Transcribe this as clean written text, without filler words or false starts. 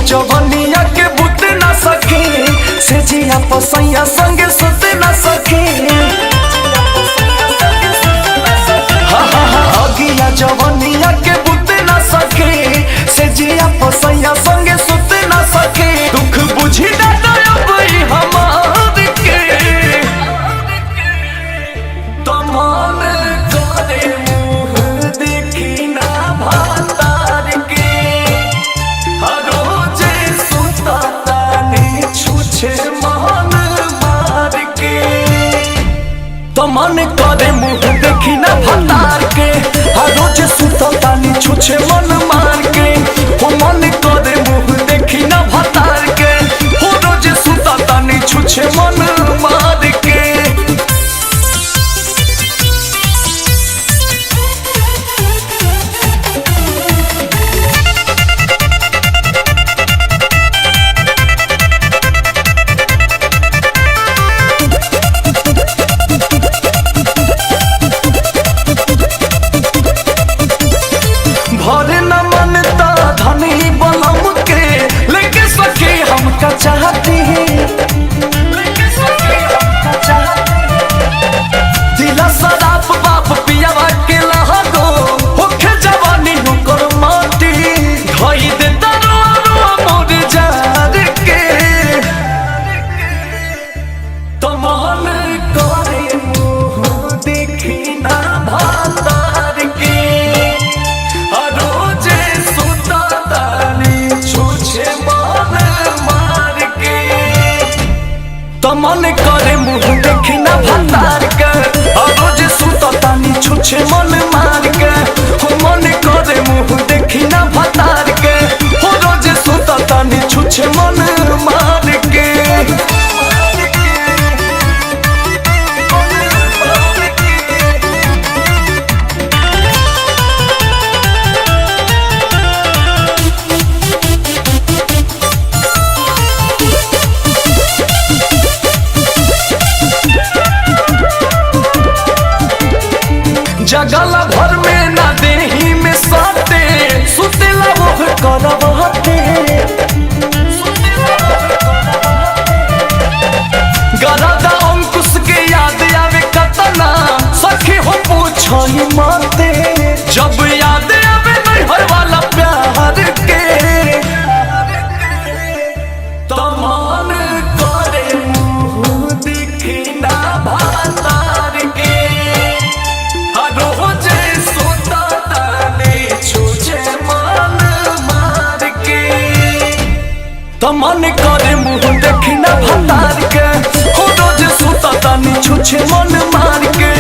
जवनिया के बुत न सके से जिया पसैया संगे सुत न सके। अगिया जवनिया के बुत न सके से जिया पसैया संगे सुत न सके। दुख बुझी न दबई हमार के तमान करे मुँह देखी ना भातार के। मन करे मुँह देखी ना भतार के रोज सुततानी छुछे मन मार के। हो मन करे मुँह देखी ना भतार के हो रोज सुततानी छुछे मन मार के। भरे न मनता धनी बलम के लेके सके हमका चाहती दिला शराब बाप पियावा के लहगो होखे जवानी नुकर माटी धोई दे तरुआ मोर जार के। तमान करे मुँह देखी ना भातार के मन करे मुँह देखी ना भतार के रोज सुततानी छुछे मन मार के। हो मन करे मुँह देखी ना भतार के हो रोज सुततानी छुछे मन मार के। जगला भर में ना देही में साटे सुतेला वो करवाते। गरादा अंकुश के याद आवे कतना सखी हो पूछही माते। जब याद आवे नैहर वाला प्यार के तमान करे मुँह देखी ना भातार के मन करे मुँह देखी ना भतार के हो रोज सुततानी छुछे मन मार के।